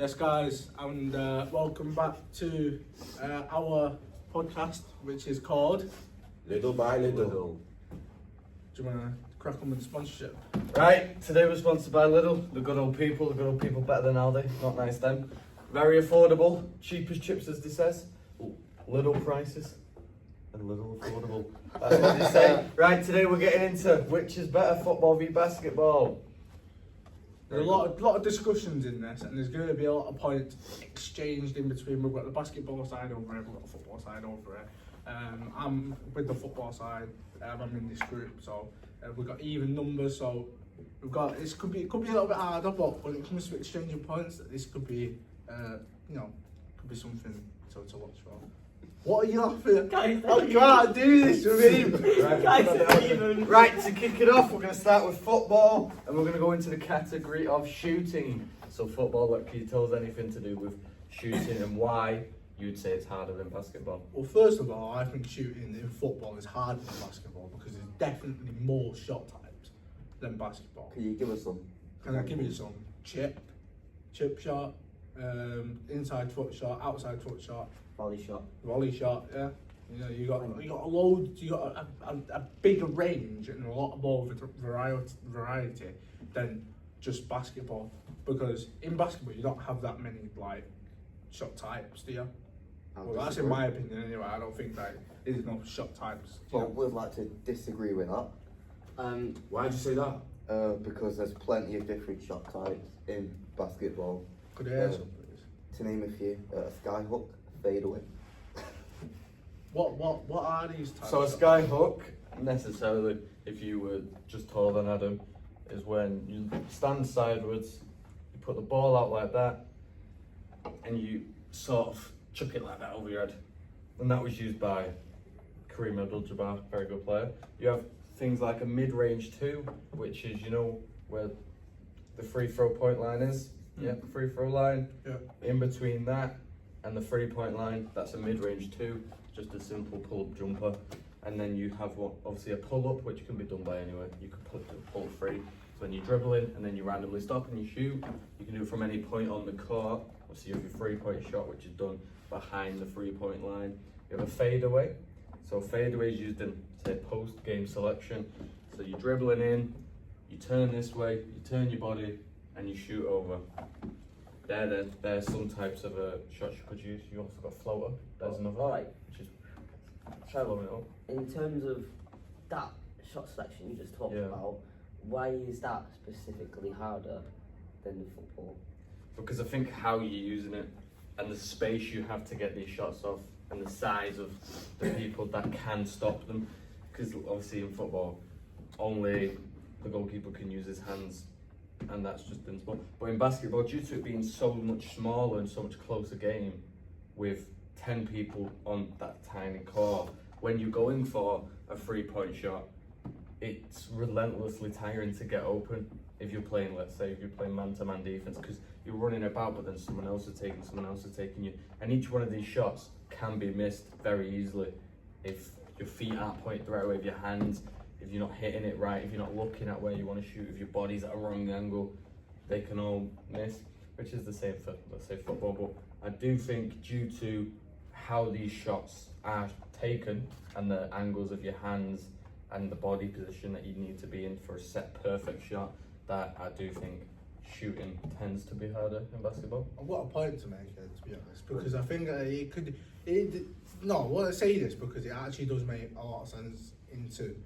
Yes, guys, and welcome back to our podcast, which is called Little by Little. Do you want to crack on with the sponsorship? Right, today we're sponsored by Lidl, the good old people better than Aldi, not nice them. Very affordable, cheap as chips as they says. Lidl prices and Lidl affordable. That's what they say. Right, today we're getting into which is better, football v basketball. There's a lot of discussions in this, and there's going to be a lot of points exchanged in between. We've got the basketball side over here, we've got the football side over here. I'm with the football side. I'm in this group, so we've got even numbers. So we've got it could be a little bit harder, but when it comes to exchanging points, this could be could be something to watch for. What are you laughing at? I can't do this with him. Right, to kick it off, we're going to start with football, and we're going to go into the category of shooting. So football, can you tell us anything to do with shooting and why you'd say it's harder than basketball? Well, first of all, I think shooting in football is harder than basketball because there's definitely more shot types than basketball. Can you give us some? Can I give you some? Chip shot, inside foot shot, outside foot shot, volley shot. Yeah, you got a load. You got a bigger range and a lot more variety than just basketball. Because in basketball, you don't have that many shot types, do you? Well, that's in my opinion anyway. I don't think that there's enough shot types. Well, we'd like to disagree with that. Why'd you say that? Because there's plenty of different shot types in basketball. Could you hear some, please? To name a few, sky hook, fadeaway. What are these types? So a sky hook, necessarily, if you were just taller than Adam, is when you stand sideways, you put the ball out like that, and you sort of chuck it like that over your head. And that was used by Kareem Abdul-Jabbar, very good player. You have things like a mid-range two, which is, where the free throw point line is. Yeah, free throw line. Yeah. In between that and the 3-point line, that's a mid-range two, just a simple pull-up jumper. And then you have obviously a pull-up, which can be done by anyone. You can pull free. So when you dribble in and then you randomly stop and you shoot, you can do it from any point on the court. Obviously you have your 3-point shot, which is done behind the 3-point line. You have a fadeaway. So fadeaway is used in, say, post-game selection. So you're dribbling in, you turn this way, you turn your body, and you shoot over. There's some types of shots you could use. You also got floater. There's another. Alright. Which is blowing it up. In terms of that shot selection you just talked about, why is that specifically harder than the football? Because I think how you're using it and the space you have to get these shots off and the size of the people that can stop them. Because obviously in football, only the goalkeeper can use his hands, and that's just been small. But in basketball, due to it being so much smaller and so much closer game, with 10 people on that tiny court, when you're going for a 3-point shot, it's relentlessly tiring to get open. If you're playing, let's say, man-to-man defense, because you're running about, but then someone else is taking you, and each one of these shots can be missed very easily if your feet aren't pointed the right way, if your hands, if you're not hitting it right, if you're not looking at where you want to shoot, if your body's at a wrong angle, they can all miss, which is the same for, let's say, football. But I do think due to how these shots are taken and the angles of your hands and the body position that you need to be in for a set perfect shot, that I do think shooting tends to be harder in basketball. I've got a point to make here, to be honest, because I think I want to say this because it actually does make a lot of sense into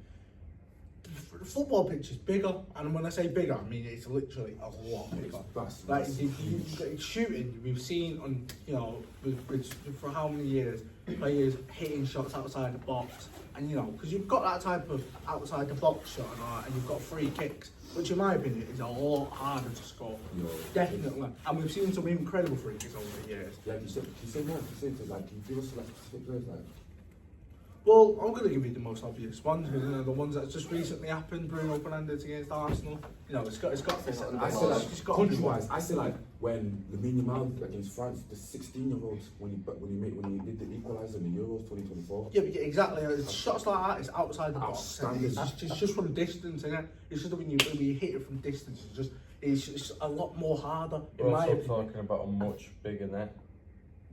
the football pitch is bigger, and when I say bigger, I mean it's literally a lot bigger. Shooting, we've seen on for how many years players hitting shots outside the box, and because you've got that type of outside the box shot and you've got free kicks, which in my opinion is a lot harder to score. Definitely, and we've seen some incredible free kicks over the years. Yeah, can you say more? Can you give us specific players Well, I'm going to give you the most obvious ones, the ones that just recently happened. Bruno Fernandes against Arsenal. It's got this. I say country-wise. I say when Lamine Yamal against France, the 16-year-olds when he did the equaliser in the Euros 2024. Yeah, exactly. Shots like that is outside the box. Outstanding. It's just from distance, isn't it? It's just when you hit it from distance, it's a lot more harder. In We're my also opinion. talking about a much bigger net.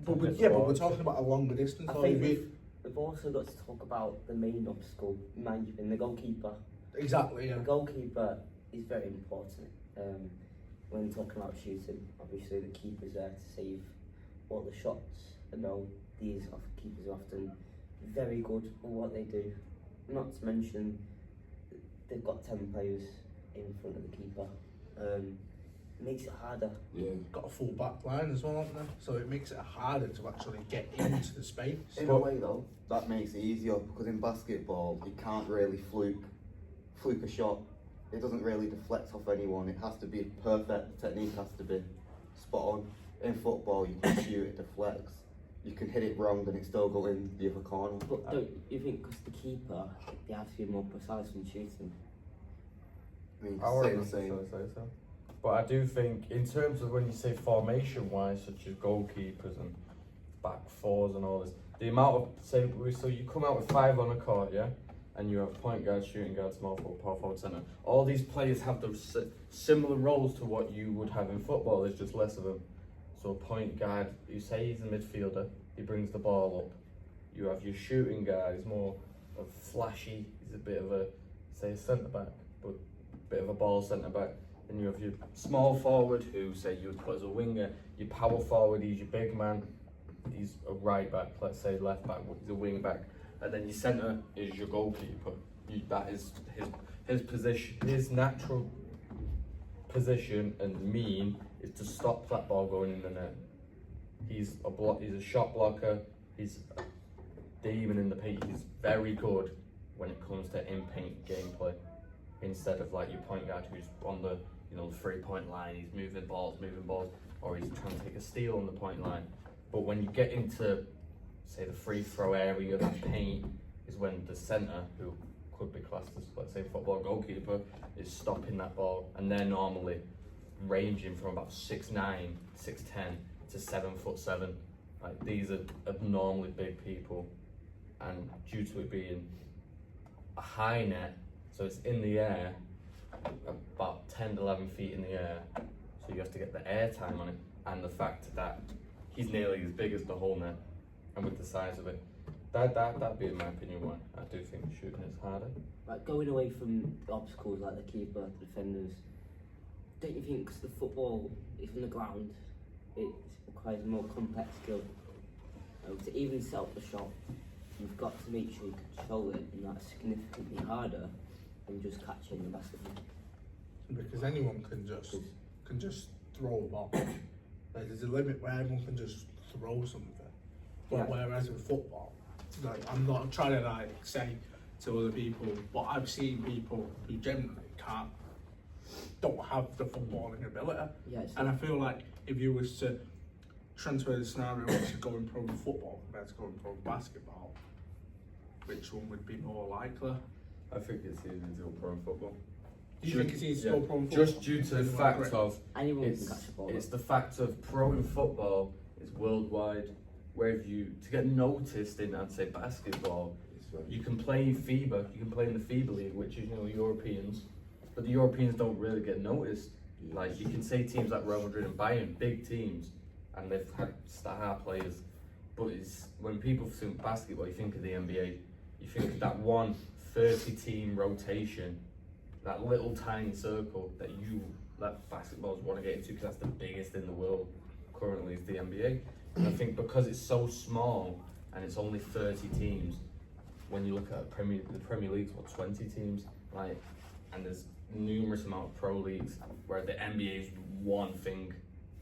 But hit the but ball. we're talking about a longer distance. I though. think we've also got to talk about the main obstacle, in my opinion, the goalkeeper. Exactly, yeah. The goalkeeper is very important. When talking about shooting, obviously the keeper's there to save all the shots. And no, these keepers are often very good at what they do. Not to mention, they've got 10 players in front of the keeper. Makes it harder. Yeah. Got a full back line as well, haven't they? So it makes it harder to actually get into the space. In a way though, that makes it easier because in basketball you can't really fluke a shot. It doesn't really deflect off anyone. It has to be perfect. The technique has to be spot on. In football you can shoot, it deflects. You can hit it wrong and it still go in the other corner. But don't you think, because the keeper, they have to be more precise when shooting? I mean, I wouldn't same. necessarily say so. But I do think, in terms of when you say formation-wise, such as goalkeepers and back fours and all this, the amount of, say, so you come out with 5 on a court, yeah? And you have point guard, shooting guard, small forward, power forward, centre. All these players have those similar roles to what you would have in football, there's just less of them. So point guard, you say he's a midfielder, he brings the ball up. You have your shooting guard, he's more of flashy, he's a bit of a, say, a centre-back, but a bit of a ball centre-back. And you have your small forward, who say you would put as a winger. Your power forward, he's your big man. He's a right back, let's say left back, he's a wing back. And then your centre is your goalkeeper. That is his position, his natural position and mean is to stop that ball going in the net. He's a shot blocker. He's a demon in the paint. He's very good when it comes to in-paint gameplay. Instead of like your point guard who's on the 3-point line, he's moving balls, or he's trying to take a steal on the point line. But when you get into, say, the free throw area, that paint, is when the centre, who could be classed as, let's say, football goalkeeper, is stopping that ball, and they're normally ranging from about 6'9", 6'10" to 7'7". Like, these are abnormally big people, and due to it being a high net, so it's in the air, about 10 to 11 feet in the air, so you have to get the air time on it, and the fact that he's nearly as big as the whole net, and with the size of it, that'd be in my opinion why I do think shooting is harder. Like, going away from the obstacles like the keeper, the defenders, don't you think, because the football is on the ground, it requires more complex skill? To even set up the shot, you've got to make sure you control it, and that's significantly harder than just catching the basketball. Because anyone can just throw a ball. Like, there's a limit where everyone can just throw something. But Yeah. whereas in football, like, I'm not trying to like say to other people, but I've seen people who generally don't have the footballing ability. Yeah, it's And I feel like if you was to transfer the scenario to going pro football compared to going pro basketball, which one would be more likely? I think it's easy to go pro in football. Do you think it's easy to go pro in football? Just due to the fact of anyone can it's catch the ball. it's the fact of pro in football is worldwide. Where if you to get noticed in, I'd say, basketball, It's very you can play in FIBA, you can play in the FIBA league, which is Europeans, but the Europeans don't really get noticed. Like, you can say teams like Real Madrid and Bayern, big teams, and they've had star players, but it's when people think basketball, you think of the NBA, you think of that 30-team rotation, that little tiny circle that basketballs want to get into, because that's the biggest in the world currently, is the NBA. And I think because it's so small and it's only 30 teams, when you look at the Premier League's 20 teams, like, and there's numerous amount of pro leagues where the NBA is one thing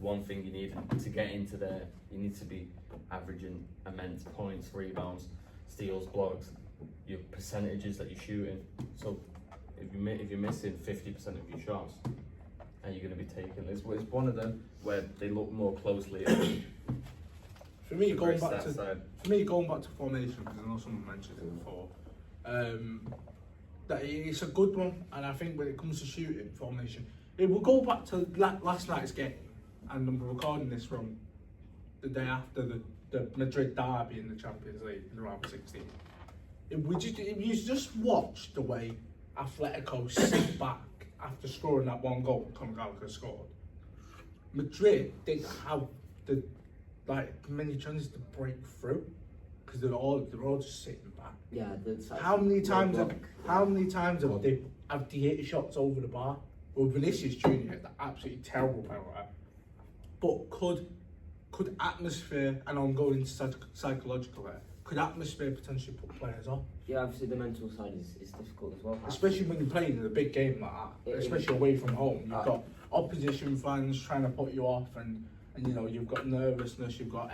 you need to get into there. You need to be averaging immense points, rebounds, steals, blocks, your percentages that you're shooting. So if you're missing 50% of your shots, and you're going to be taking this, it's one of them where they look more closely at For me, the going very back stat side. to formation, because I know someone mentioned it before, that it's a good one, and I think when it comes to shooting formation, it will go back to last night's game, and I'm recording this from the day after the Madrid derby in the Champions League in round 16. If you just watch the way Atletico sit back after scoring that one goal, Conor Gallagher scored. Madrid didn't have the many chances to break through because they're all just sitting back. Yeah, How many times have they hit shots over the bar? Well, Vinicius Junior hit that absolutely terrible penalty. But could atmosphere, and I'm going into psychological here, could atmosphere potentially put players off? Yeah, obviously the mental side is difficult as well. Especially when you're playing in a big game like that, especially away from home. You've got opposition fans trying to put you off, and you know you've got nervousness, you've got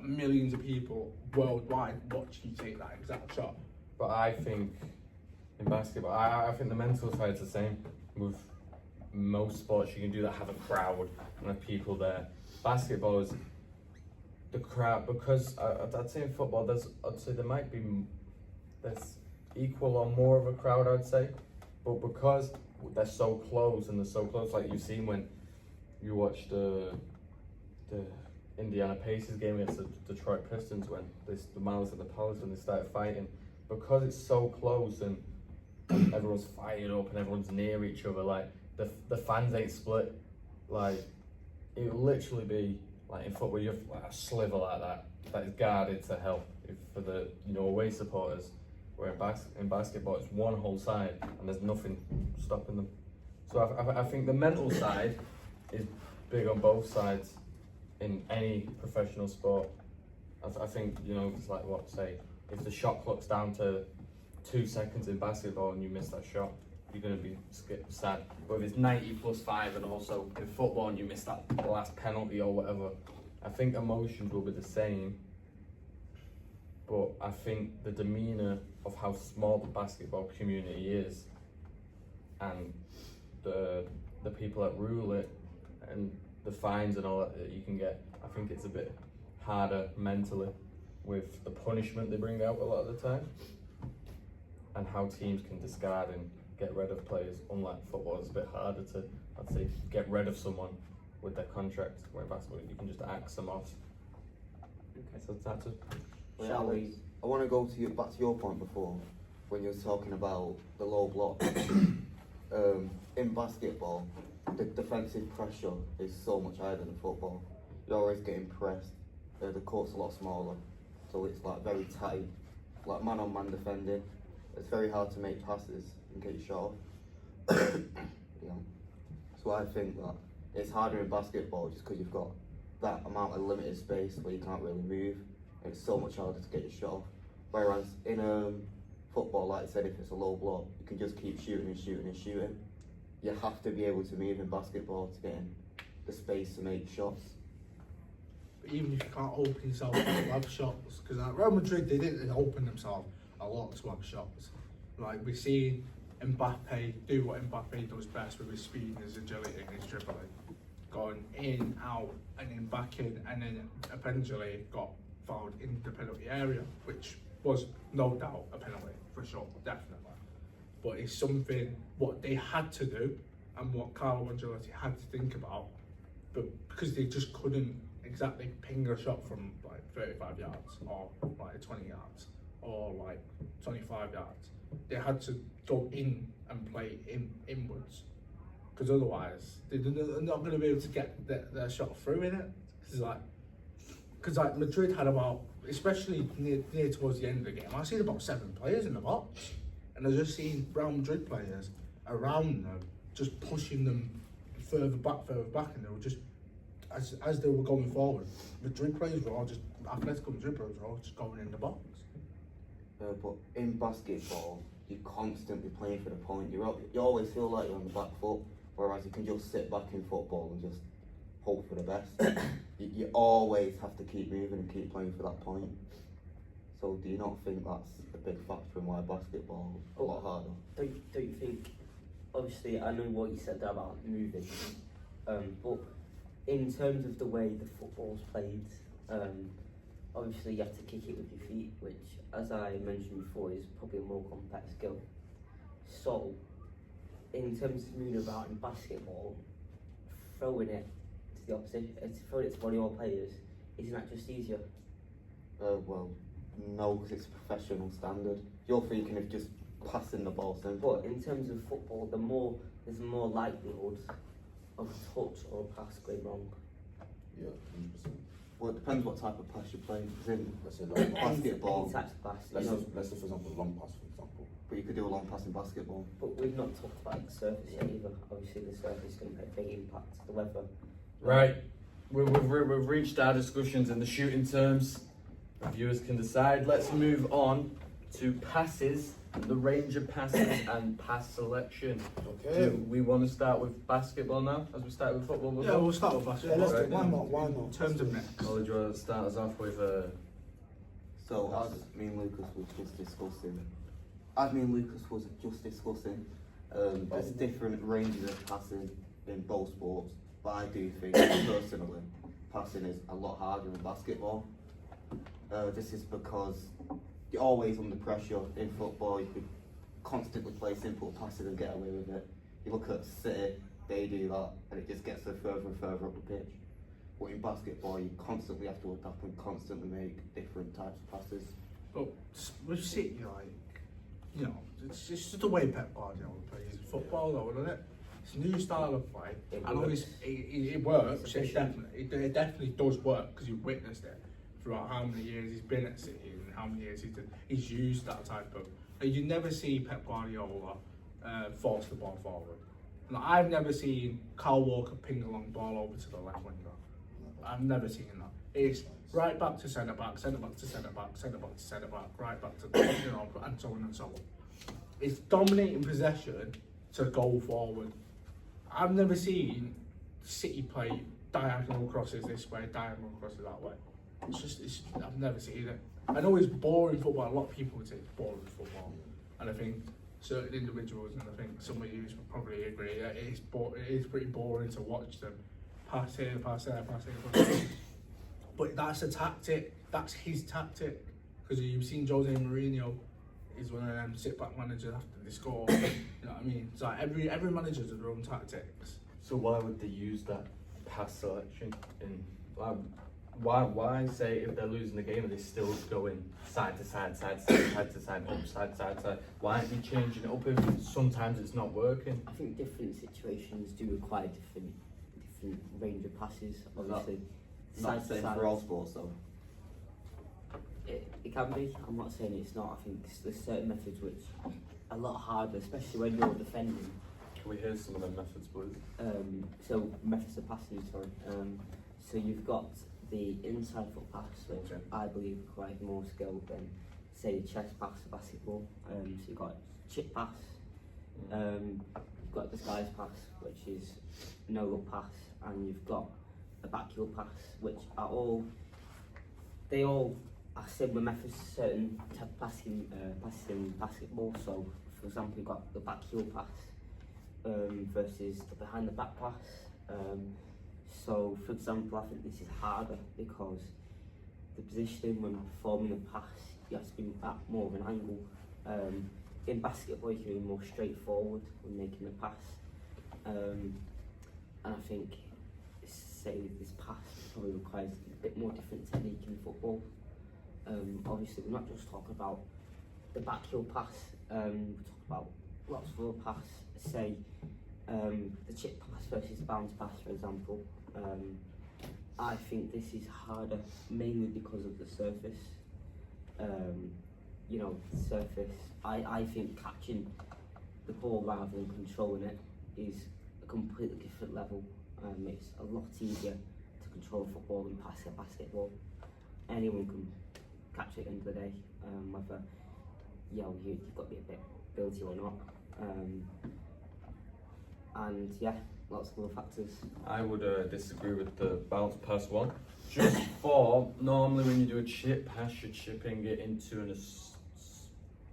millions of people worldwide watching you take that exact shot. But I think in basketball, I think the mental side's the same. With most sports, you can do that, have a crowd and have people there. Basketball is the crowd, because I'd say in football, there's equal or more of a crowd, I'd say. But because they're so close and they're so close, like you've seen when you watch the Indiana Pacers game against the Detroit Pistons, when the Malice and the Palace, when they started fighting, because it's so close and everyone's fired up and everyone's near each other, like the fans ain't split. Like it'll literally be like in football, you have like a sliver like that is guarded to help for the away supporters. Where in basketball, it's one whole side and there's nothing stopping them. So I think the mental side is big on both sides in any professional sport. I think it's like if the shot clock's down to 2 seconds in basketball and you miss that shot, you're going to be sad. But if it's 90+5 and also in football and you miss that last penalty or whatever, I think emotions will be the same. But I think the demeanour of how small the basketball community is and the people that rule it and the fines and all that you can get, I think it's a bit harder mentally with the punishment they bring out a lot of the time and how teams can discard and get rid of players. Unlike football, it's a bit harder to, I'd say, get rid of someone with their contract, where in basketball you can just axe them off. Okay. So that's it. Shall we? I want to go back to your point before, when you were talking about the low block. In basketball, the defensive pressure is so much higher than in football. You're always getting pressed. The court's a lot smaller, so it's like very tight, like man-on-man defending. It's very hard to make passes and get your shot off. So I think that it's harder in basketball just because you've got that amount of limited space where you can't really move. And it's so much harder to get your shot off. Whereas in football, like I said, if it's a low block, you can just keep shooting and shooting and shooting. You have to be able to move in basketball to get in the space to make shots. But even if you can't open yourself up to have shots, because at Real Madrid they didn't open themselves a lot to have shots. Like we've seen Mbappe do what Mbappe does best with his speed and his agility and his dribbling, going in, out, and then back in, and then eventually got fouled in the penalty area, which was no doubt a penalty for sure, definitely. But it's something what they had to do and what Carlo Ancelotti had to think about, but because they just couldn't exactly ping a shot from like 35 yards or like 20 yards or like 25 yards. They had to go in and play inwards, because otherwise they're not going to be able to get their shot through in it. Because Madrid had about, especially near towards the end of the game, I seen about 7 players in the box, and I just seen Real Madrid players around them just pushing them further back, and they were just as they were going forward. Madrid players were all just Atletico Madrid players were all just going in the box. But in basketball, you're constantly playing for the point. You always feel like you're on the back foot, whereas you can just sit back in football and just hope for the best. you always have to keep moving and keep playing for that point. So do you not think that's a big factor in why basketball is a lot harder? Don't you think, obviously I know what you said there about moving, but in terms of the way the football's played, obviously you have to kick it with your feet, which, as I mentioned before, is probably a more complex skill. So, in terms of moving about in basketball, throwing it to the opposition, throwing it to volleyball players, isn't that just easier? Well, no, because it's a professional standard. You're thinking of just passing the ball simple. But in terms of football, there's more likelihood of a touch or a pass going wrong. Yeah, 100%. Well, it depends what type of pass you're playing. Because in Let's say long pass. basketball, Any types of pass, Let's you know. say, for example, long pass, for example. but you could do a long pass in basketball. But we've not talked about the surface yet either. Obviously, the surface is going to make a big impact. The weather. Right, we've reached our discussions in the shooting terms. The viewers can decide. Let's move on to passes, the range of passes and pass selection. Okay. Do we want to start with basketball now, as we started with football before? Yeah, we'll start with Yeah, basketball. let's do. Right. Why not? Why In not? terms of next. Well, do you want to start us off with So as me and Lucas was just discussing, there's different ranges of passing in both sports, but I do think personally passing is a lot harder in basketball. This is because you're always under pressure in football. You could constantly play simple passes and get away with it. You look at City, they do that, and it just gets them further and further up the pitch. But in basketball, you constantly have to adapt and constantly make different types of passes. But with City, like, you know, it's just the way Pep Guardiola plays football, though, isn't it? It's a new style of play. It I know works. it works. It's It efficient. definitely does work because you've witnessed it throughout how many years he's been at City and how many years he's used that type of. You never see Pep Guardiola force the ball forward. Like, I've never seen Kyle Walker ping a long ball over to the left winger. I've never seen that. It's right back to centre back, centre back to centre back, centre back to centre back, right back to you know, and so on and so on. It's dominating possession to go forward. I've never seen City play diagonal crosses this way, diagonal crosses that way. I've never seen it. I know it's boring football. A lot of people would say it's boring football, and I think certain individuals, and I think some of you would probably agree that it is pretty boring to watch them pass here, pass there, pass here, pass there. But that's a tactic. That's his tactic. Because you've seen Jose Mourinho is one of them sit-back managers after they score. You know what I mean? So every manager's got their own tactics. So why would they use that pass selection in? Why say if they're losing the game are they still going side to side, side to side, side to side, up side to side? Why aren't they changing it up if sometimes it's not working? I think different situations do require different range of passes. Obviously, Not side the to same side. for all sports though. It can be. I'm not saying it's not. I think there's certain methods which are a lot harder, especially when you're defending. Can we hear some of them methods, please? So methods of passing, sorry. So you've got the inside foot pass, which Okay. I believe requires more skill than, say, chest pass for basketball. So you've got chip pass. You've got disguise pass, which is no look pass, and you've got a backheel pass, which are all are similar methods to certain type of passing in basketball. So, for example, you've got the backheel pass versus the behind the back pass. So, for example, I think this is harder because the positioning when performing a pass, you have to be at more of an angle. In basketball, you can be more straightforward when making a pass. And I think, say, this pass probably requires a bit more different technique in football. Obviously, we're not just talking about the backheel pass, we talk about lots of other pass, say, the chip pass versus the bounce pass, for example. I think this is harder mainly because of the surface. You know, the surface, I think catching the ball rather than controlling it is a completely different level. It's a lot easier to control football than pass a basketball. Anyone can catch it at the end of the day, whether you've got to be a bit ability or not. And yeah, lots of other factors. I would disagree with the bounce pass one. Just for normally when you do a chip pass, you're chipping it into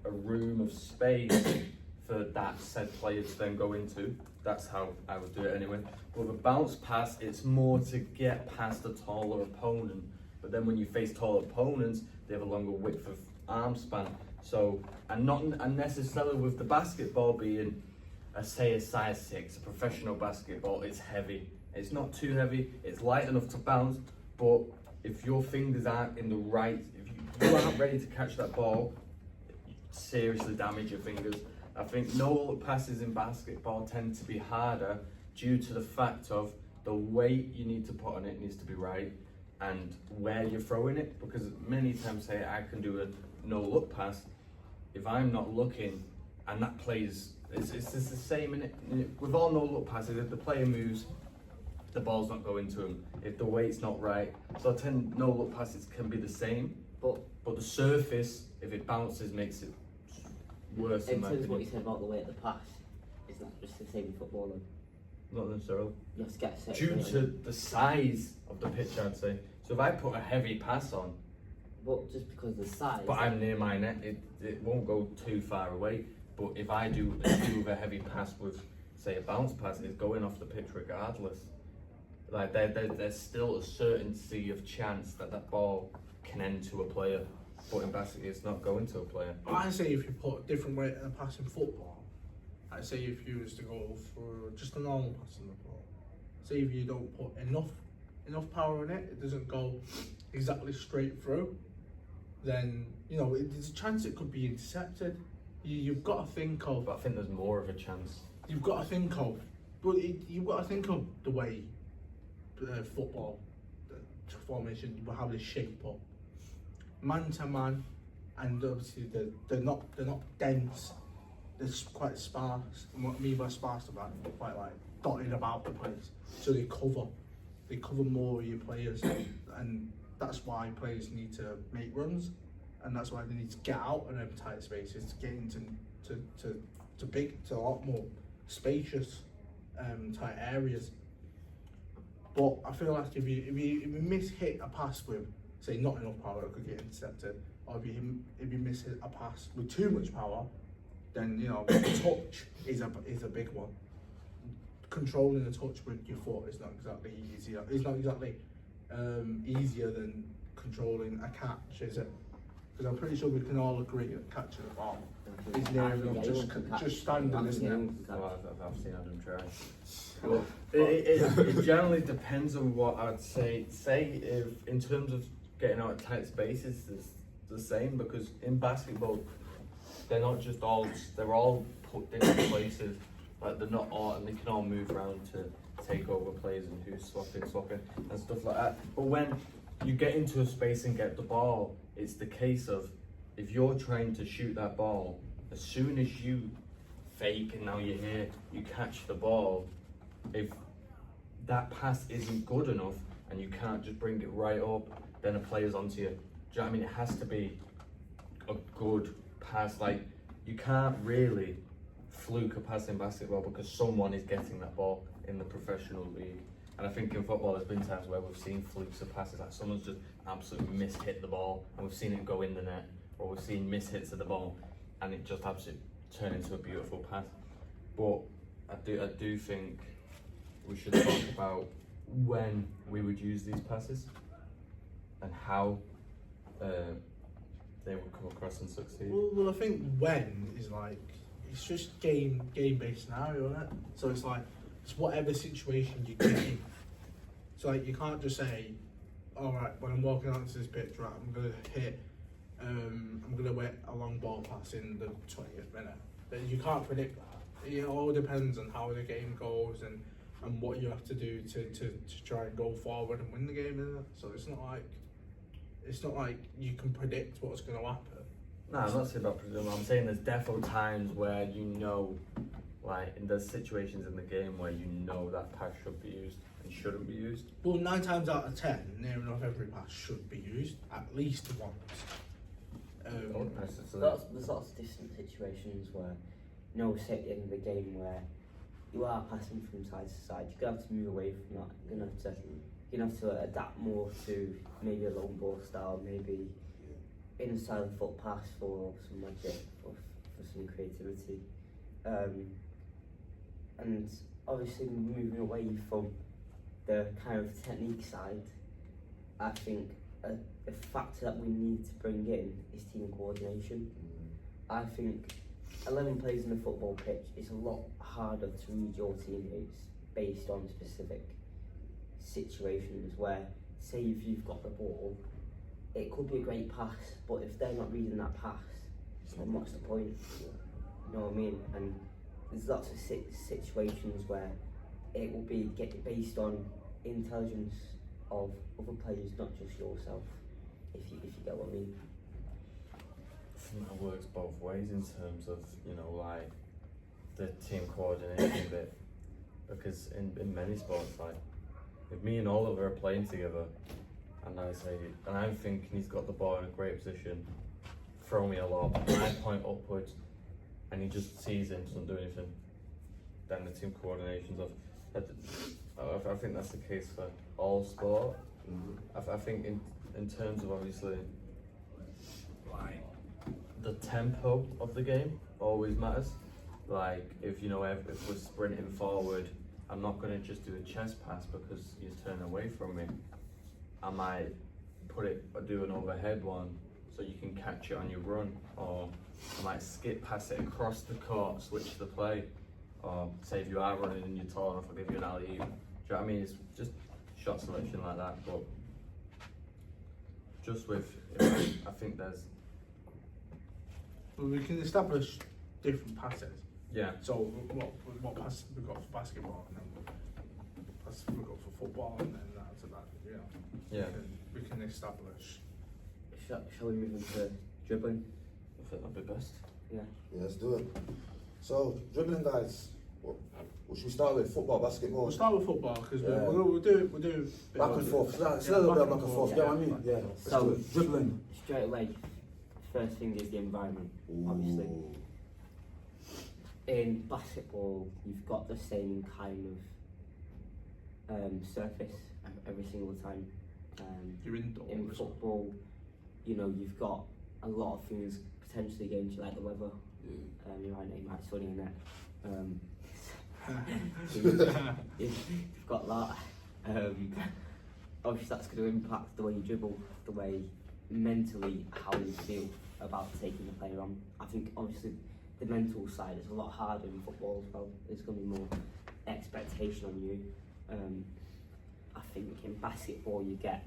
a room of space for that said player to then go into. That's how I would do it anyway. With a bounce pass, it's more to get past a taller opponent. But then when you face taller opponents, they have a longer width of arm span. So, and not unnecessarily with the basketball being a size 6, a professional basketball, it's heavy. It's not too heavy, it's light enough to bounce, but if your fingers aren't in the right, if you aren't ready to catch that ball, seriously damage your fingers. I think no-look passes in basketball tend to be harder due to the fact of the weight you need to put on it needs to be right, and where you're throwing it, because many times say I can do a no-look pass, if I'm not looking and that plays, it's the same in it. With all no-look passes, if the player moves, the ball's not going to him. If the weight's not right, so no-look passes can be the same, But but the surface, if it bounces, makes it worse in in my terms of what opinion. you said about the way of the pass, is that just the same in football then? Not necessarily. You have to get a certain Due weight to on it. the size of the pitch, I'd say. So if I put a heavy pass on, But just because of the size. but I'm near my net, it won't go too far away. But if I do a heavy pass with, say, a bounce pass, it's going off the pitch regardless. Like there's still a certainty of chance that that ball can end to a player. But in basketball, it's not going to a player. I say if you put a different weight in a pass in football, I say if you was to go for just a normal pass in the ball, say if you don't put enough power in it, it doesn't go exactly straight through, then there's a chance it could be intercepted. You've got to think of. But I think there's more of a chance. You've got to think of. You've got to think of the way football the formation will have this shape up, man to man, and obviously they're not dense. They're quite sparse. And what I mean by sparse, about quite like dotted about the place. So they cover more of your players, and that's why players need to make runs, and that's why they need to get out of them tight spaces to get into to a lot more spacious tight areas. But I feel like if you miss-hit a pass with, say, not enough power, it could get intercepted. Or if you miss-hit a pass with too much power, then touch is a big one. Controlling the touch with your foot is not exactly easier. It's not exactly easier than controlling a catch, is it? Because I'm pretty sure we can all agree that catching the ball is near enough just standing, isn't it? Oh, I've seen Adam try. Well, it generally depends on what I'd say. Say if in terms of getting out of tight spaces, it's the same, because in basketball they're not just they're all put different places. Like they're not all, and they can all move around to take over plays and who's swapping and stuff like that. But when you get into a space and get the ball, it's the case of if you're trying to shoot that ball, as soon as you fake and now you're here, you catch the ball. If that pass isn't good enough and you can't just bring it right up, then a player's onto you. Do you know what I mean? It has to be a good pass. Like you can't really fluke a pass in basketball because someone is getting that ball in the professional league. And I think in football there's been times where we've seen flukes of passes, like someone's just absolutely mishit the ball and we've seen it go in the net, or we've seen mishits of the ball and it just absolutely turn into a beautiful pass. But I do think we should talk about when we would use these passes and how they would come across and succeed. Well, I think when is like, it's just game based scenario, isn't it? So it's like, it's whatever situation you get in. So like, you can't just say, all right, when I'm walking out into this pitch, right, I'm gonna hit a long ball pass in the 20th minute. You can't predict that. It all depends on how the game goes and what you have to do to try and go forward and win the game, isn't it? So it's not like you can predict what's going to happen. No, I'm not saying about presuming. I'm saying there's definitely times where like there's situations in the game where that pass should be used and shouldn't be used. Well, 9 times out of 10, near enough every pass should be used at least once. There's lots of distant situations where, say at the end of the game where you are passing from side to side, you're gonna have to move away from that. You're gonna have to adapt more to maybe a long ball style, maybe inside the foot pass for some magic, for some creativity, and obviously moving away from the kind of technique side. I think a factor that we need to bring in is team coordination. I think 11 players in a football pitch is a lot harder to read your teammates based on specific situations where, say if you've got the ball, it could be a great pass, but if they're not reading that pass, then what's the point? You know what I mean? And there's lots of situations where it will be based on intelligence of other players, not just yourself. If you get what I mean. I think that works both ways in terms of, you know, like the team coordination bit, because in many sports, like if me and Oliver are playing together and I'm thinking he's got the ball in a great position, throw me a lob, and I point upwards and he just sees it and doesn't do anything, then the team coordination's off. I think that's the case for all sport. I think in terms of obviously like the tempo of the game always matters. Like if we're sprinting forward, I'm not gonna just do a chest pass because he's turning away from me. I might do an overhead one so you can catch it on your run, or I might skip pass it across the court, switch the play, or say if you are running and you're tall enough, I'll give you an alley-oop. Do you know what I mean? It's just shot selection like that, but just with, I think there's, But we can establish different passes. yeah, So what pass we got for basketball, and then what pass we got for football, and then after that, you know, yeah, we can establish. Shall we move into dribbling? I think that'd be best. Yeah. Yeah, let's do it. So, dribbling, guys. What should we start with? Football, basketball? We'll start with football because Yeah. we'll do a bit Back of and it. forth. It's a Yeah, little bit back back and and forth, forth. Yeah, I mean, yeah. Let's So- do it. Dribbling. Straight away, first thing is the environment, obviously. Ooh. In basketball, you've got the same kind of surface every single time. You're indoors. In football, you know, you've got a lot of things potentially against you, like the weather. You're right, it might sunny in it. You've got that. Obviously, that's going to impact the way you dribble, the way mentally how you feel about taking the player on. I think obviously the mental side is a lot harder in football as well. There's going to be more expectation on you. I think in basketball you get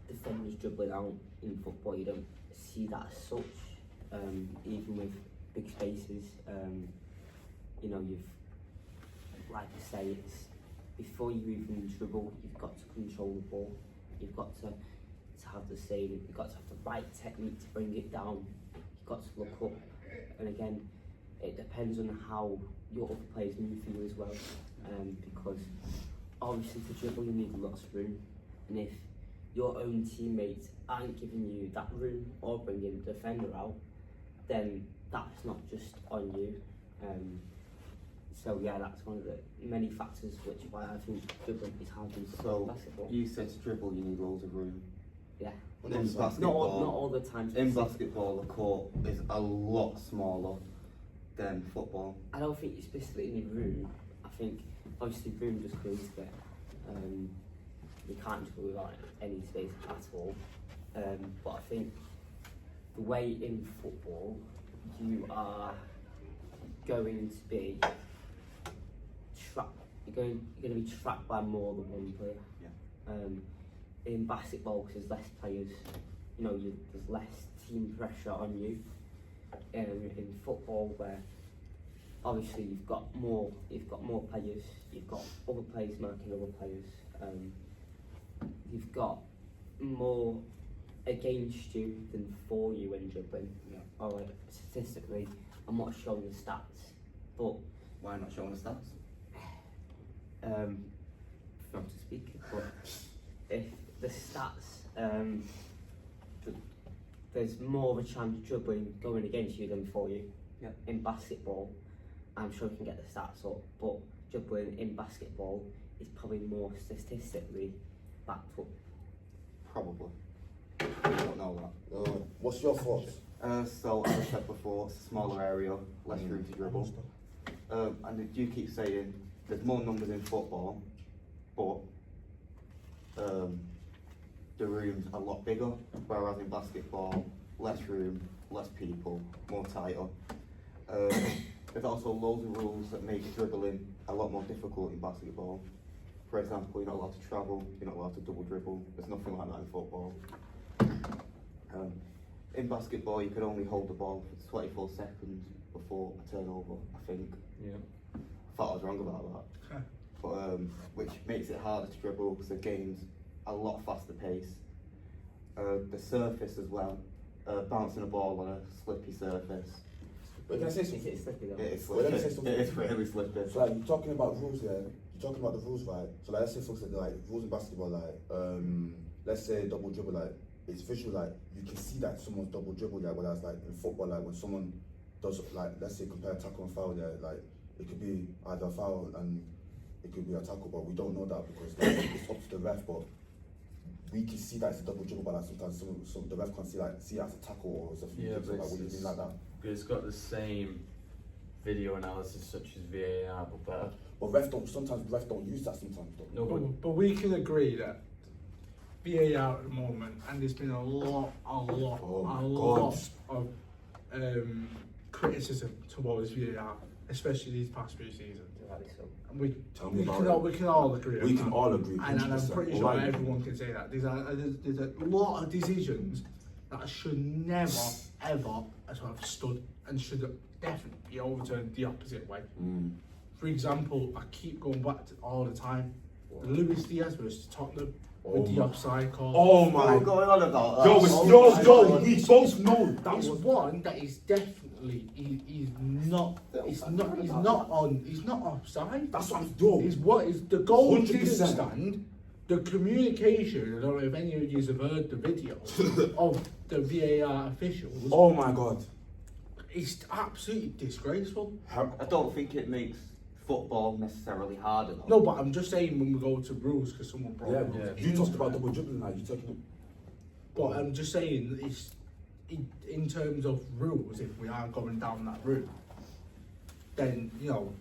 defenders dribbling out. In football you don't see that as such. Even with big spaces, you know, you've, like I say, it's before you even dribble, you've got to control the ball. You've got to have the same. You've got to have the right technique to bring it down. You've got to look up, and again, it depends on how your other players move for you as well. Because obviously to dribble you need lots of room, and if your own teammates aren't giving you that room or bringing the defender out, then that's not just on you. So yeah, that's one of the many factors which why I think dribbling is hard in So basketball. you said to dribble you need loads of room. Yeah. In Not basketball, all the time. in basketball the court is a lot smaller than football. I don't think you specifically need room. I think obviously room just creates it. You can't just go without any space at all. But I think the way in football you are going to be trapped. You're going to be trapped by more than one player. Yeah. In basketball, because there's less players, you know, there's less team pressure on you. In football, where obviously you've got more players, you've got other players marking other players, you've got more against you than for you when dribbling. Yeah. Or like statistically, I'm not showing the stats, but Why not showing the stats? not to speak, but if the stats, there's more of a chance of dribbling going against you than for you. Yeah. In basketball, I'm sure you can get the stats up, but dribbling in basketball is probably more statistically backed up. Probably. I don't know that. What's your thoughts? So as I said before, it's a smaller area, less room to dribble. And you keep saying there's more numbers in football, but the room's a lot bigger, whereas in basketball, less room, less people, more tighter. There's also loads of rules that make dribbling a lot more difficult in basketball. For example, you're not allowed to travel, you're not allowed to double dribble. There's nothing like that in football. in basketball you can only hold the ball for 24 seconds before a turnover, I think. Yeah. I thought I was wrong about that. Okay. But which makes it harder to dribble because the game's a lot faster pace. The surface as well, bouncing a ball on a slippy surface. But can I say something? It's slippy though. It is Well, let me slippy. say something. It is really slippy. So like you're talking about rules, yeah. You're talking about the rules, right? So like let's say for instance, like rules in basketball, like let's say double dribble, like it's visual, like you can see that someone's double dribble, yeah. Whereas like in football, like when someone does like let's say compare tackle and foul, yeah, like it could be either a foul and it could be a tackle, but we don't know that because like, it's up to the ref. But we can see that it's a double dribble, but like sometimes some the ref can't see it as a tackle or something. Yeah, like but what do you mean like that? It's got the same video analysis such as VAR, but better. But refs don't use that sometimes though. No, but But we can agree that VAR at the moment, and there's been a lot Oh my of criticism towards VAR, especially these past few seasons. Rightly so. And we Tell me we about can it. all agree. We on can that. all agree. And I'm 100%. pretty sure Right. everyone can say that. There's a lot of decisions that should never, ever sort of stood and should definitely be overturned the opposite way. For example, I keep going back to all the time, the Luis Diaz versus Tottenham with the my- offside call. Oh What are you going on about that? Yo, Oh my God. we both know that That is was. one that is definitely he's not offside. That's what I'm doing. Is what is the goal didn't 100%. stand. The communication, I don't know if any of you have heard the video of the VAR officials. Oh my god. It's absolutely disgraceful. I don't think it makes football necessarily harder though. No, but I'm just saying when we go to rules because someone brought Yeah, it up. yeah. you talked about double dribbling now. You talking? But I'm just saying it's in terms of rules. If we are going down that route, then you know,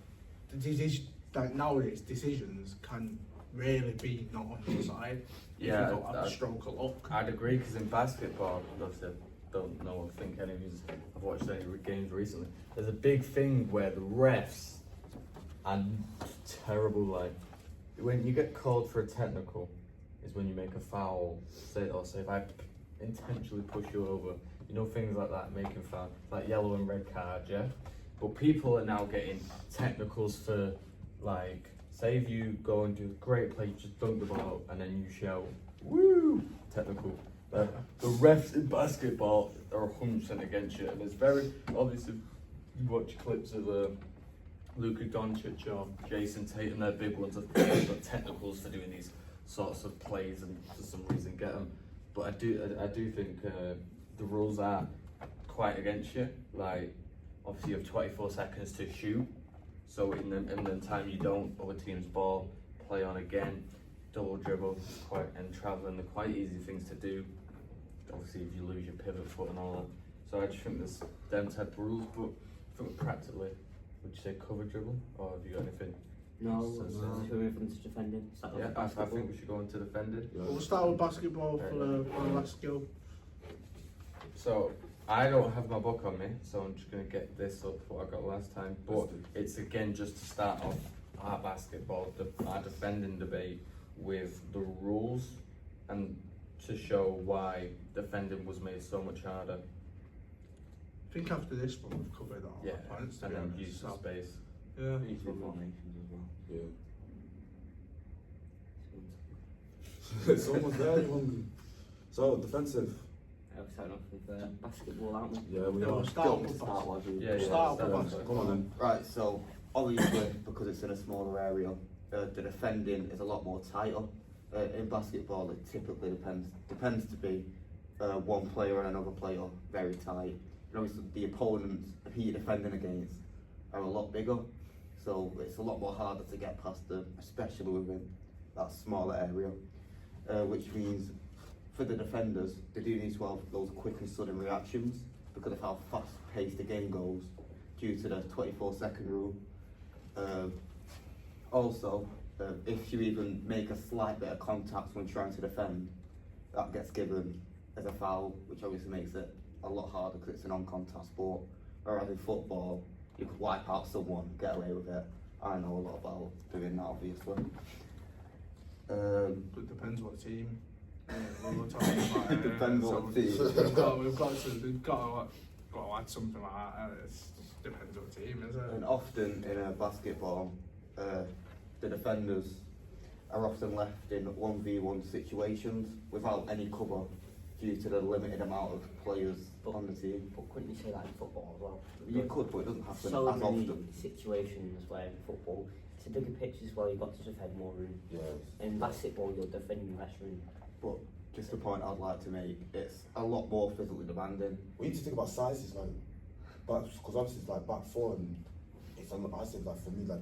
like nowadays decisions can really be not on your side. Yeah, if you don't have a that- stroke of luck. I'd agree because in basketball, obviously, I don't know, I think any of you have watched any games recently. There's a big thing where the refs are terrible. Like when you get called for a technical, is when you make a foul. Say if I intentionally push you over, you know, things like that, making foul, like yellow and red card, yeah. But people are now getting technicals for like. Say if you go and do a great play, you just dunk the ball out and then you shout, woo, technical. The refs in basketball are 100% against you, and it's very obviously. You watch clips of Luka Doncic or Jason Tatum, they're big ones. They've got technicals for doing these sorts of plays, and for some reason get them. But I do think the rules are quite against you. Like obviously you have 24 seconds to shoot. So in the time you don't, other team's ball, play on again, double dribble, and travelling, they're quite easy things to do. Obviously if you lose your pivot foot and all that. So I just think there's them type of rules, but I think practically, would you say cover dribble, or have you got anything? No, So- should we move on to defending? Start Yeah, with I basketball. think we should go into defended. We'll start with basketball for the last skill. So I don't have my book on me, so I'm just gonna get this up what I got last time. But it's again just to start off our basketball, our defending debate with the rules, and to show why defending was made so much harder. I think after this one we've covered all Yeah, the points. to and be then honest. use of So, space. yeah. Easier formations as well. Yeah. Someone's very hungry. So defensive. We're starting off with basketball, aren't we? Yeah, we Yeah, are. we'll start with Start basketball. was you. Yeah, yeah. Start start with on basketball. Come on then. Right, so obviously because it's in a smaller area, the defending is a lot more tighter. In basketball, it typically depends to be one player and another player very tight. And obviously the opponents who you're defending against are a lot bigger, so it's a lot more harder to get past them, especially within that smaller area. Which means for the defenders, they do need to have those quick and sudden reactions because of how fast-paced the game goes due to the 24-second rule. Also, if you even make a slight bit of contact when trying to defend, that gets given as a foul, which obviously makes it a lot harder because it's a non-contact sport. Whereas in football, you could wipe out someone, get away with it. I know a lot about doing that, obviously. But it depends what team. we were talking about it. Depends so what team. we've got to add something like that. It just depends what team, is And it? often in a basketball, the defenders are often left in 1v1 situations without any cover due to the limited amount of players on the team. But couldn't you say that in football as well? You could, but it doesn't happen So as many often. situations where in football, it's a bigger pitch as well, you've got to defend more room. Yeah. In basketball, you're defending less room. But just a point I'd like to make, it's a lot more physically demanding. We need to think about sizes, like, because obviously it's like back four, and it's I say like for me, like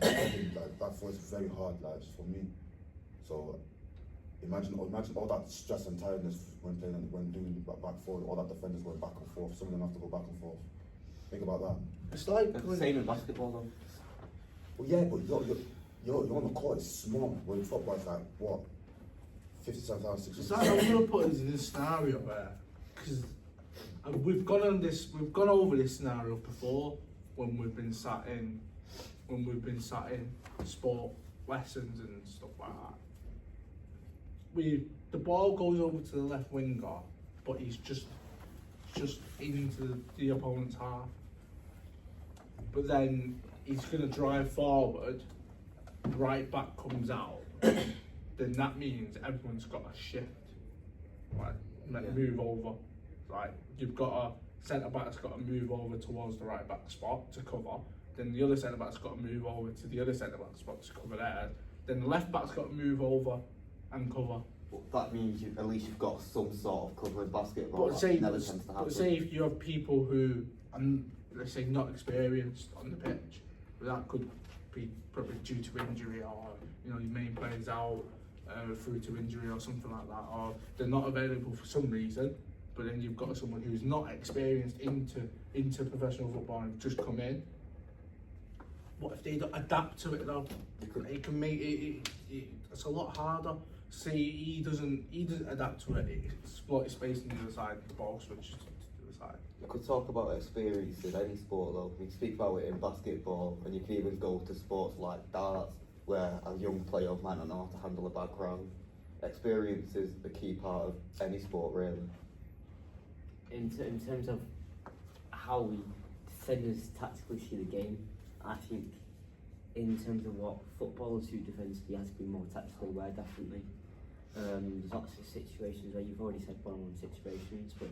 back four is very hard, like for me. So imagine all that stress and tiredness when doing back four, all that defenders going back and forth. Some of them have to go back and forth. Think about that. It's like It's the same in basketball though. Well, yeah, but you're on the court. It's small. When football it's like what, 57,000, It's 60,000. like I'm gonna put us in this scenario where, because we've gone over this scenario before when we've been sat in sport lessons and stuff like that. The ball goes over to the left winger, but he's just into the opponent's half. But then he's gonna drive forward, right back comes out. Then that means everyone's got a shift, like move over. Like you've got a centre back's got to move over towards the right back spot to cover. Then the other centre back's got to move over to the other centre back spot to cover there. Then the left back's got to move over and cover. But that means at least you've got some sort of cover in basketball. But That never tends to happen. say if you have people who are, let's say, not experienced on the pitch, but that could be probably due to injury, or your main players out through to injury or something like that, or they're not available for some reason. But then you've got someone who's not experienced into professional football and just come in. What if they don't adapt to it though? It can make it's a lot harder. Say he doesn't adapt to it. It's exploit space on the other side. The ball switches to the other side. You could talk about experience in any sport though. You can speak about it in basketball, and you can even go to sports like darts, where a young player might not know how to handle a bad crowd. Experience is the key part of any sport, really. In terms of how we defenders tactically see the game, I think in terms of what footballers who defensively has to be more tactically aware, definitely. There's lots of situations where you've already said one-on-one situations, which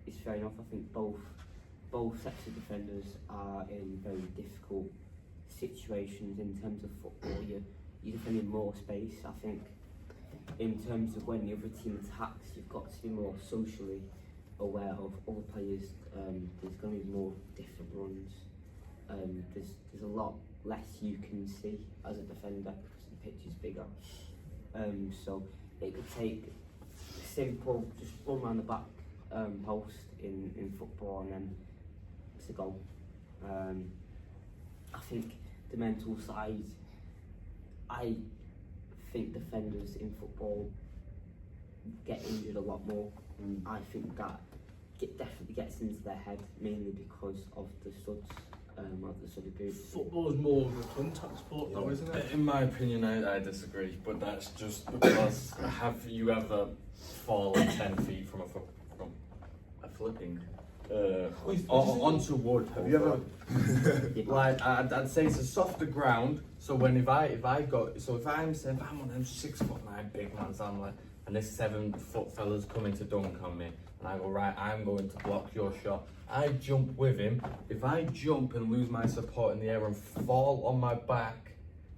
is fair enough. I think both sets of defenders are in very difficult situations. In terms of football, you're defending more space. I think in terms of when the other team attacks, you've got to be more socially aware of other players. There's going to be more different runs. There's a lot less you can see as a defender because the pitch is bigger. So it could take simple, just run around the back post in football and then it's a goal. I think the mental side, I think defenders in football get injured a lot more. I think that definitely gets into their head, mainly because of the studs, of the study boots. Football is more of a contact sport, though, isn't it? In my opinion, I disagree, but that's just because have you ever fallen 10 feet from a flipping onto wood? Have you ever? Like I'd say it's a softer ground. So when if I'm on them 6'9" big man's, I'm like, and this 7 foot fella's coming to dunk on me, and I go, right, I'm going to block your shot. I jump with him. If I jump and lose my support in the air and fall on my back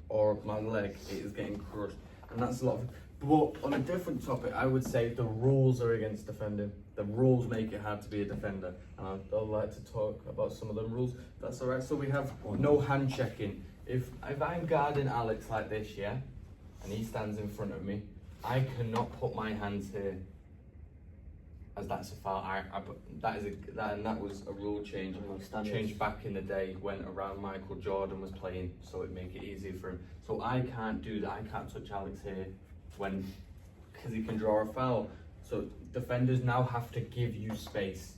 or my leg, it is getting crushed. And that's a lot of, but on a different topic, I would say the rules are against defending. The rules make it hard to be a defender. And I'd like to talk about some of the rules. That's alright. So we have no hand checking. If I'm guarding Alex like this, yeah, and he stands in front of me, I cannot put my hands here, as that's a foul. That was a rule change back in the day when around Michael Jordan was playing, so it make it easier for him. So I can't do that. I can't touch Alex here because he can draw a foul. So defenders now have to give you space.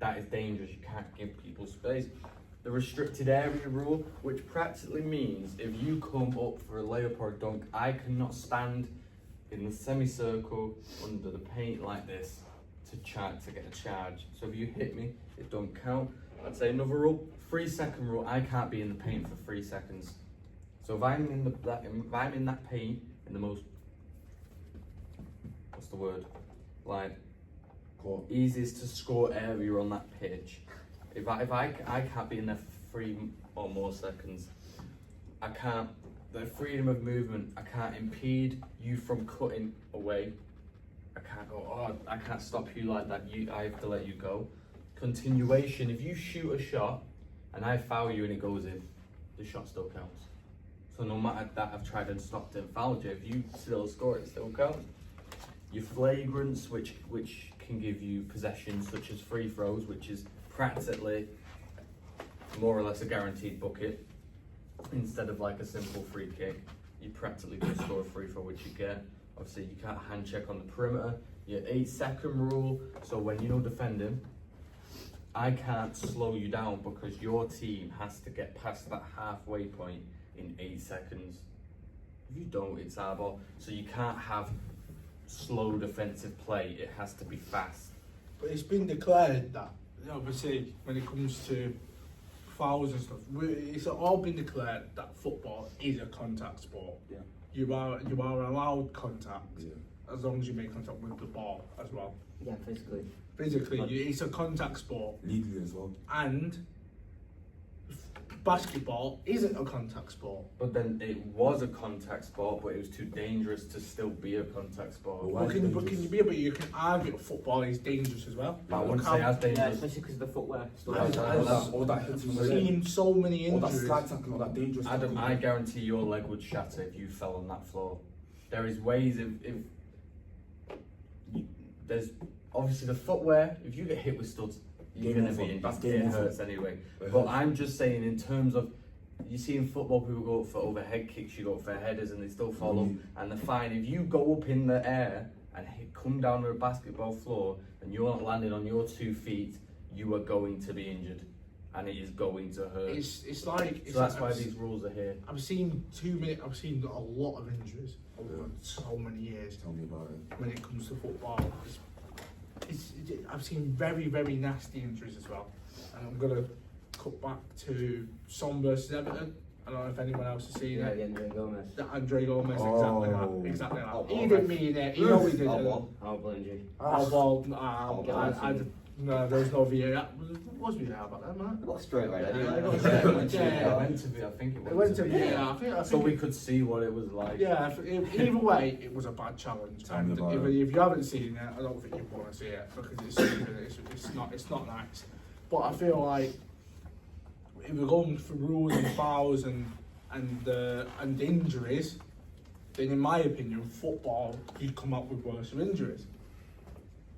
That is dangerous. You can't give people space. The restricted area rule, which practically means if you come up for a layup or a dunk, I cannot stand in the semicircle under the paint like this to get a charge. So if you hit me, it don't count. I'd say another rule, 3 second rule. I can't be in the paint for 3 seconds. So if I'm in that paint in the most, what's the word, like Cool. easiest to score area on that pitch, if I can't be in there for 3 or more seconds, I can't. The freedom of movement, I can't impede you from cutting away. I can't go, oh, I can't stop you like that. I have to let you go. Continuation, if you shoot a shot and I foul you and it goes in, the shot still counts. So no matter that I've tried and stopped it and fouled you, if you still score, it still counts. Your flagrants, which can give you possessions such as free throws, which is practically more or less a guaranteed bucket. Instead of like a simple free kick, you practically just score a free throw, which you get. Obviously, you can't hand check on the perimeter. Your 8 second rule. So when you're defending, I can't slow you down because your team has to get past that halfway point in 8 seconds. If you don't, it's our ball. So you can't have slow defensive play. It has to be fast. But it's been declared that, obviously, when it comes to fouls and stuff, it's all been declared that football is a contact sport. Yeah. You are allowed contact Yeah. as long as you make contact with the ball as well. Yeah, physically. Physically, it's a contact sport, Legally as well. and basketball isn't a contact sport. But then it was a contact sport, but it was too dangerous to still be a contact sport. Well, But you can argue that football is dangerous as well. I wouldn't Look say how- as dangerous. Yeah, especially because of the footwear. Stuff I've- like that. I've- All that hitting I've seen so many all that injuries. slide tackling, all that dangerous Adam, I tackling. guarantee your leg would shatter if you fell on that floor. There is ways there's obviously the footwear. If you get hit with studs, you're Game gonna over. be injured. That's game It over. hurts anyway. It But hurts. I'm just saying, in terms of, you see in football, people go up for overhead kicks, you go up for headers, and they still fall up, and they're fine. If you go up in the air and come down to a basketball floor, and you're not landing on your 2 feet, you are going to be injured, and it is going to hurt. It's like So that's why these rules are here. I've seen a lot of injuries over so many years Tell me about it. when it comes to football. I've seen very, very nasty injuries as well. And I'm gonna cut back to Son versus Everton. I don't know if anyone else has seen Yeah, it. the Andre Gomez. That Andre Gomez, Oh. exactly that. Oh, He oh, didn't mean it. He know he didn't. Horrible injury. No, there was no VAR. Was VAR back then, man? Got straight right Yeah, anyway. I got Yeah, straight. it went to- Yeah. it went to be- I think It went to be. VAR. I So think we could see what it was like. yeah, either way, it was a bad challenge. Tell me And about if it. you haven't seen it, I don't think you want to see it because it's stupid. It's not nice. But I feel like if we're going for rules and fouls and injuries, then in my opinion, football could come up with worse injuries.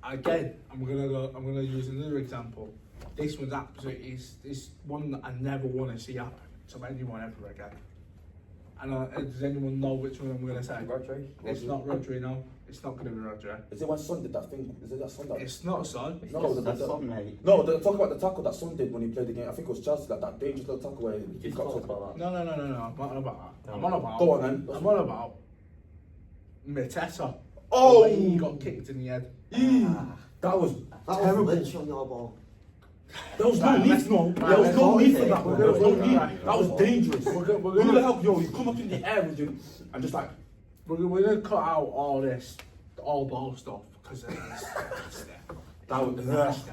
Again, I'm gonna use another example. This one's absolutely it's one that I never want to see happen to anyone ever again. And does anyone know which one I'm gonna say? Rodri? It's not Rodri, no. It's not gonna be Rodri. Is it when Son did that thing? Is it that Son that? It's not Son. No, That's on, mate. No, talk about the tackle that Son did when he played the game. I think it was Chelsea, like that dangerous little tackle where he He's got talked to. about that. No. I'm not on about that. No. I'm on about. Go on then. I'm on about Mateta. Oh! The way he got kicked in the head. That was That was terrible. literally your ball. There was no Right, need let's- for no. right, There was let's no go need with for it. that. We're There was no gonna- need. right. That was dangerous. We're Who gonna- the hell, yo? You come up in the air with you and just like. We're gonna cut out all this, all ball stuff because That was.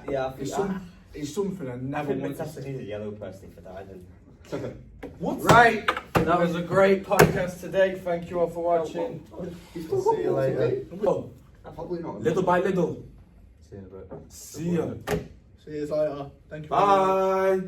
Yeah, I think it's something I never want to see. needs a yellow personally for diving. What? Right, that was a great podcast today. Thank you all for watching. He's still See you later. Oh, Probably not. little by little. See you in a bit. See ya. See you later. Thank you. Bye.